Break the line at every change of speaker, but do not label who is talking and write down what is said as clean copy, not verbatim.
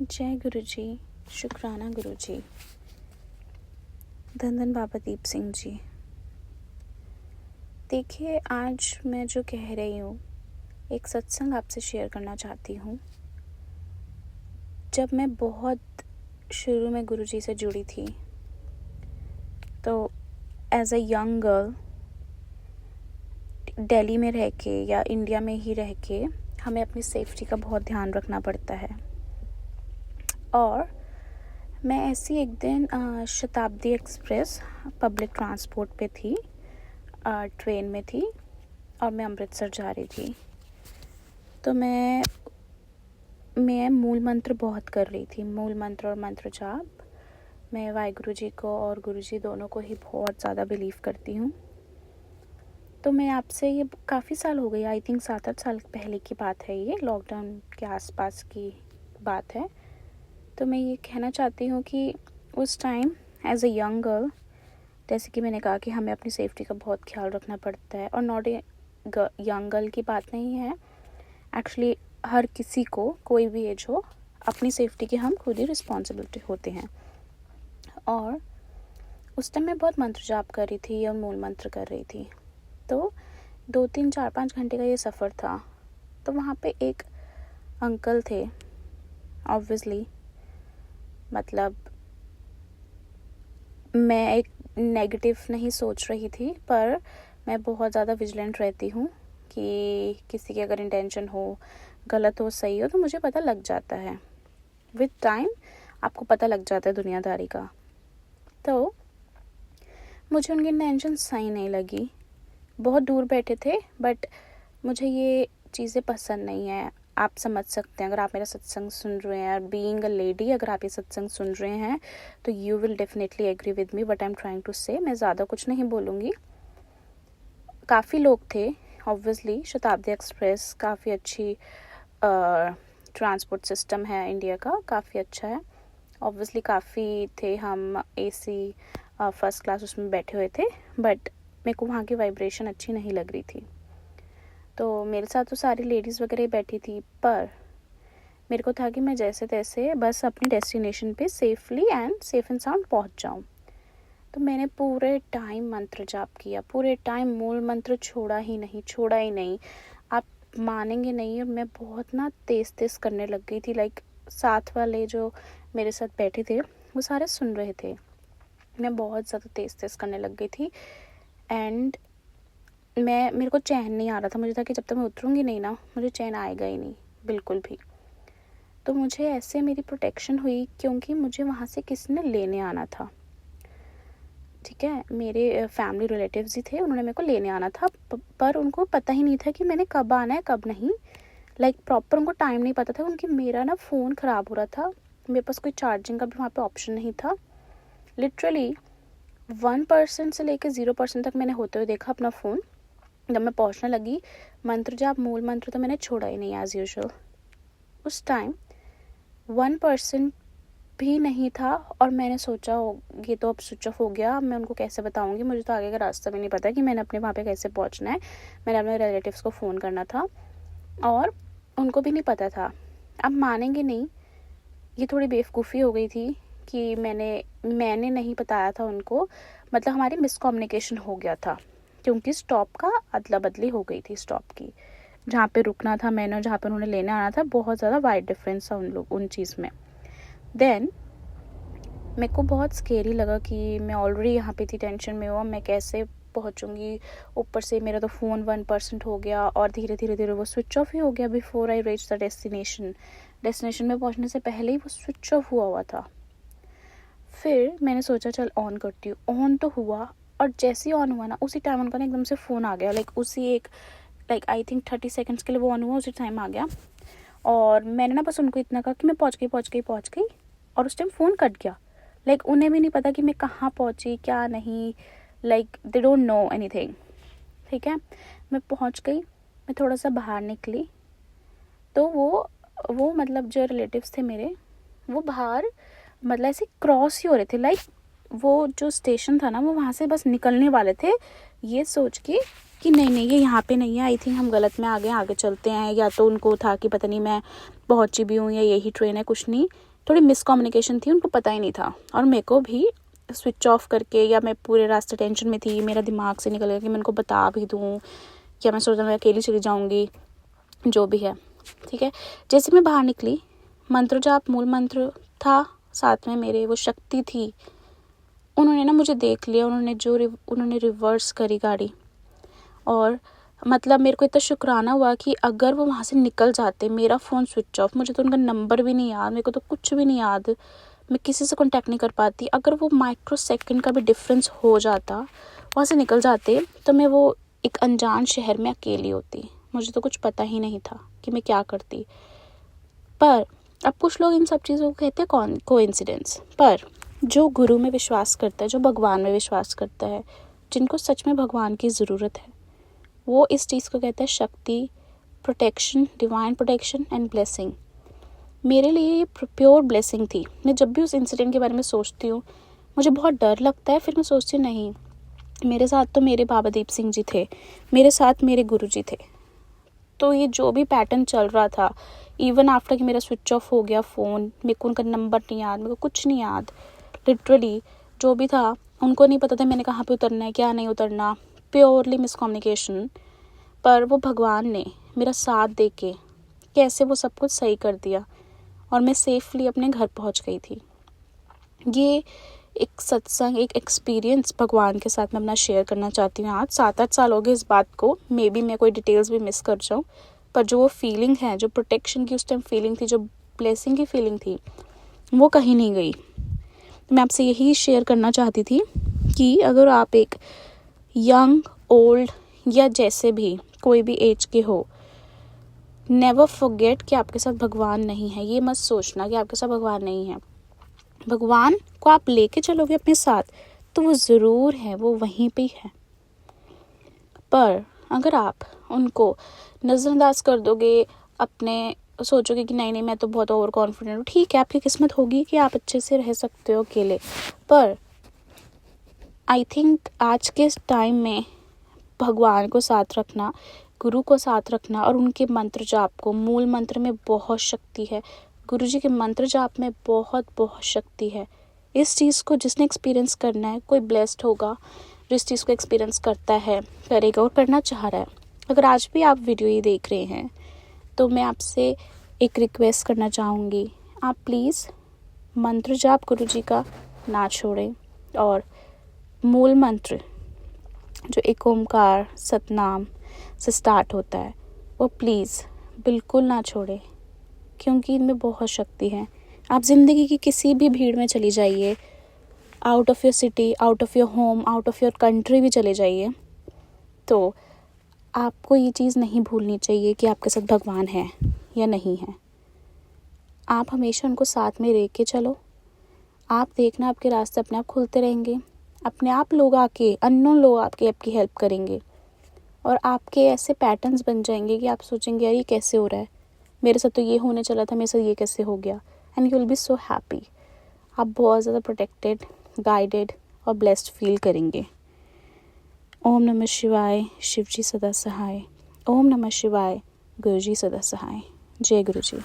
जय गुरु जी, शुक्राना गुरु जी, धन धन बाबा दीप सिंह जी। देखिए, आज मैं जो कह रही हूँ, एक सत्संग आपसे शेयर करना चाहती हूँ। जब मैं बहुत शुरू में गुरु जी से जुड़ी थी, तो as a young girl Delhi में रह के या इंडिया में ही रह के हमें अपनी सेफ्टी का बहुत ध्यान रखना पड़ता है। और मैं ऐसी एक दिन शताब्दी एक्सप्रेस पब्लिक ट्रांसपोर्ट पे थी, ट्रेन में थी और मैं अमृतसर जा रही थी। तो मैं मूल मंत्र बहुत कर रही थी, मूल मंत्र और मंत्र जाप। मैं वाहिगुरु जी को और गुरु जी दोनों को ही बहुत ज़्यादा बिलीव करती हूँ। तो मैं आपसे ये काफ़ी साल हो गई, आई थिंक 7-8 साल पहले की बात है, ये लॉकडाउन के आसपास की बात है। तो मैं ये कहना चाहती हूँ कि उस time as a young girl, जैसे कि मैंने कहा कि हमें अपनी सेफ्टी का बहुत ख्याल रखना पड़ता है। और नॉट ए यंग गर्ल की बात नहीं है, एक्चुअली हर किसी को, कोई भी एज हो, अपनी सेफ्टी की हम खुद ही रिस्पॉन्सिबिलिटी होते हैं। और उस टाइम मैं बहुत मंत्र जाप कर रही थी और मूल मंत्र कर रही थी। तो 2-3-4-5 घंटे का ये सफ़र था। तो वहाँ पे एक अंकल थे, ऑब्वियसली, मतलब मैं एक नेगेटिव नहीं सोच रही थी, पर मैं बहुत ज़्यादा विजिलेंट रहती हूँ कि किसी की अगर इंटेंशन हो, गलत हो, सही हो, तो मुझे पता लग जाता है। विद टाइम आपको पता लग जाता है दुनियादारी का। तो मुझे उनकी इंटेंशन सही नहीं लगी। बहुत दूर बैठे थे, बट मुझे ये चीज़ें पसंद नहीं है। आप समझ सकते हैं, अगर आप मेरा सत्संग सुन रहे हैं, बीइंग अ लेडी, अगर आप ये सत्संग सुन रहे हैं तो you will definitely agree with me what I am trying to say. मैं ज़्यादा कुछ नहीं बोलूँगी। काफ़ी लोग थे, ऑब्वियसली। शताब्दी एक्सप्रेस काफ़ी अच्छी ट्रांसपोर्ट सिस्टम है इंडिया का, काफ़ी अच्छा है। ऑब्वियसली काफ़ी थे, हम एसी फर्स्ट क्लास उसमें बैठे हुए थे, बट मेरे को वहाँ की वाइब्रेशन अच्छी नहीं लग रही थी। तो मेरे साथ तो सारी लेडीज़ वगैरह बैठी थी, पर मेरे को था कि मैं जैसे तैसे बस अपनी डेस्टिनेशन पे सेफ एंड साउंड पहुँच जाऊँ। तो मैंने पूरे टाइम मंत्र जाप किया, पूरे टाइम मूल मंत्र छोड़ा ही नहीं। आप मानेंगे नहीं, और मैं बहुत ना तेज़ करने लग गई थी। लाइक साथ वाले जो मेरे साथ बैठे थे वो सारे सुन रहे थे। मैं बहुत ज़्यादा तेज़ करने लग गई थी एंड मेरे को चैन नहीं आ रहा था। मुझे था कि जब तक मैं उतरूँगी नहीं ना, मुझे चैन आएगा ही नहीं बिल्कुल भी। तो मुझे ऐसे मेरी प्रोटेक्शन हुई, क्योंकि मुझे वहाँ से किसी ने लेने आना था। ठीक है, मेरे फैमिली रिलेटिव्स ही थे, उन्होंने मेरे को लेने आना था, पर उनको पता ही नहीं था कि मैंने कब आना है कब नहीं। लाइक प्रॉपर उनको टाइम नहीं पता था, उनकी मेरा ना फ़ोन ख़राब हो रहा था, मेरे पास कोई चार्जिंग का भी वहाँ पे ऑप्शन नहीं था। लिटरली 1% से लेकर 0% तक मैंने होते हुए देखा अपना फ़ोन। जब मैं पहुँचने लगी, मंत्र जाप मूल मंत्र तो मैंने छोड़ा ही नहीं एज़ यूजुअल। उस टाइम 1% भी नहीं था, और मैंने सोचा ये तो अब स्विच ऑफ हो गया, मैं उनको कैसे बताऊंगी, मुझे तो आगे का रास्ता भी नहीं पता कि मैंने अपने वहाँ पे कैसे पहुँचना है। मैंने अपने रिलेटिव्स को फ़ोन करना था और उनको भी नहीं पता था। अब मानेंगे नहीं, ये थोड़ी बेवकूफ़ी हो गई थी कि मैंने नहीं बताया था उनको। मतलब हमारी मिसकम्युनिकेशन हो गया था, क्योंकि स्टॉप का अदला बदली हो गई थी। स्टॉप की जहाँ पे रुकना था मैंने और जहाँ पे उन्होंने लेने आना था, बहुत ज़्यादा वाइड डिफरेंस था उन चीज़ में। देन मेरे को बहुत स्केरी लगा कि मैं ऑलरेडी यहाँ पे थी, टेंशन में हुआ, मैं कैसे पहुँचूँगी। ऊपर से मेरा तो फ़ोन 1% हो गया और धीरे धीरे वो स्विच ऑफ ही हो गया before I reach the destination में पहुँचने से पहले ही वो स्विच ऑफ हुआ था। फिर मैंने सोचा चल ऑन करती हूँ। ऑन तो हुआ, और जैसे ही ऑन हुआ ना, उसी टाइम उनका ना एकदम से फ़ोन आ गया। लाइक आई थिंक 30 सेकेंड्स के लिए वो ऑन हुआ, उसी टाइम आ गया। और मैंने ना बस उनको इतना कहा कि मैं पहुँच गई, और उस टाइम फ़ोन कट गया। लाइक उन्हें भी नहीं पता कि मैं कहाँ पहुँची, क्या नहीं, like they don't know anything. ठीक है, मैं पहुँच गई, मैं थोड़ा सा बाहर निकली, तो वो मतलब जो रिलेटिव्स थे मेरे, वो बाहर मतलब ऐसे क्रॉस ही हो रहे थे। लाइक वो जो स्टेशन था ना, वो वहाँ से बस निकलने वाले थे, ये सोच के कि नहीं ये यहाँ पे नहीं है, आई थिंक हम गलत में आ गए, आगे चलते हैं। या तो उनको था कि पता नहीं मैं पहुँची भी हूँ या यही ट्रेन है, कुछ नहीं। थोड़ी मिसकम्युनिकेशन थी, उनको पता ही नहीं था। और मेरे को भी स्विच ऑफ करके, या मैं पूरे रास्ते टेंशन में थी, मेरा दिमाग से निकल गया कि मैं उनको बता भी दूँ, या मैं सोचा मैं अकेली चली जाऊँगी, जो भी है। ठीक है, जैसे मैं बाहर निकली, मंत्र जाप मूल मंत्र था साथ में मेरे, वो शक्ति थी। उन्होंने ना मुझे देख लिया, उन्होंने रिवर्स करी गाड़ी, और मतलब मेरे को इतना शुक्राना हुआ कि अगर वो वहाँ से निकल जाते, मेरा फ़ोन स्विच ऑफ, मुझे तो उनका नंबर भी नहीं याद, मेरे को तो कुछ भी नहीं याद, मैं किसी से कॉन्टैक्ट नहीं कर पाती। अगर वो माइक्रो सेकंड का भी डिफरेंस हो जाता, वहाँ से निकल जाते, तो मैं वो एक अनजान शहर में अकेली होती। मुझे तो कुछ पता ही नहीं था कि मैं क्या करती। पर अब कुछ लोग इन सब चीज़ों को कहते हैं कोइंसिडेंस, पर जो गुरु में विश्वास करता है, जो भगवान में विश्वास करता है, जिनको सच में भगवान की ज़रूरत है, वो इस चीज़ को कहता है शक्ति, protection, divine protection and blessing. मेरे लिए ये प्योर ब्लेसिंग थी। मैं जब भी उस इंसिडेंट के बारे में सोचती हूँ, मुझे बहुत डर लगता है, फिर मैं सोचती हूँ नहीं, मेरे साथ तो मेरे बाबा दीप सिंह जी थे, मेरे साथ मेरे गुरु जी थे। तो ये जो भी पैटर्न चल रहा था, इवन आफ्टर कि मेरा स्विच ऑफ हो गया फ़ोन, मेरे को उनका नंबर नहीं याद, मेरे को कुछ नहीं याद, लिटरली जो भी था, उनको नहीं पता था मैंने कहाँ पे उतरना है, क्या नहीं उतरना, प्योरली मिसकम्युनिकेशन। पर वो भगवान ने मेरा साथ दे के कैसे वो सब कुछ सही कर दिया, और मैं सेफली अपने घर पहुंच गई थी। ये एक सत्संग, एक एक्सपीरियंस भगवान के साथ मैं अपना शेयर करना चाहती हूँ। आज 7-8 साल हो गए इस बात को, मे बी मैं कोई डिटेल्स भी मिस कर जाऊँ, पर जो वो फीलिंग है, जो प्रोटेक्शन की उस टाइम फीलिंग थी, जो ब्लेसिंग की फीलिंग थी, वो कहीं नहीं गई। मैं आपसे यही शेयर करना चाहती थी कि अगर आप एक यंग, ओल्ड, या जैसे भी कोई भी एज के हो, नेवर फॉरगेट कि आपके साथ भगवान नहीं है। ये मत सोचना कि आपके साथ भगवान नहीं है। भगवान को आप लेके चलोगे अपने साथ, तो वो ज़रूर है, वो वहीं पे है। पर अगर आप उनको नज़रअंदाज कर दोगे, अपने सोचोगे कि नहीं मैं तो बहुत ओवर कॉन्फिडेंट हूँ, ठीक है, आपकी किस्मत होगी कि आप अच्छे से रह सकते हो अकेले। पर आई थिंक आज के टाइम में भगवान को साथ रखना, गुरु को साथ रखना, और उनके मंत्र जाप को, मूल मंत्र में बहुत शक्ति है, गुरु जी के मंत्र जाप में बहुत बहुत शक्ति है। इस चीज़ को जिसने एक्सपीरियंस करना है, कोई ब्लेस्ड होगा जो इस चीज़ को एक्सपीरियंस करता है, करेगा और करना चाह रहा है। अगर आज भी आप वीडियो ये देख रहे हैं, तो मैं आपसे एक रिक्वेस्ट करना चाहूँगी, आप प्लीज़ मंत्र जाप गुरु जी का ना छोड़ें, और मूल मंत्र जो एक ओमकार सतनाम से स्टार्ट होता है, वो प्लीज़ बिल्कुल ना छोड़े, क्योंकि इनमें बहुत शक्ति है। आप ज़िंदगी की किसी भी भीड़ में चली जाइए, out of your city, out of your home, out of your country भी चले जाइए, तो आपको ये चीज़ नहीं भूलनी चाहिए कि आपके साथ भगवान है या नहीं है। आप हमेशा उनको साथ में लेके चलो। आप देखना, आपके रास्ते अपने आप खुलते रहेंगे, अपने आप लोग आके, अननोन लोग आपकी हेल्प करेंगे, और आपके ऐसे पैटर्न्स बन जाएंगे कि आप सोचेंगे यार ये कैसे हो रहा है, मेरे साथ तो ये होने चला था, मेरे साथ ये कैसे हो गया, and you will be so happy. आप बहुत ज़्यादा प्रोटेक्टेड, गाइडेड और ब्लेस्ड फील करेंगे। ओम नमः शिवाय, शिव जी सदा सहाय। ओम नमः शिवाय, गुरु जी सदा सहाय। जय गुरु जी।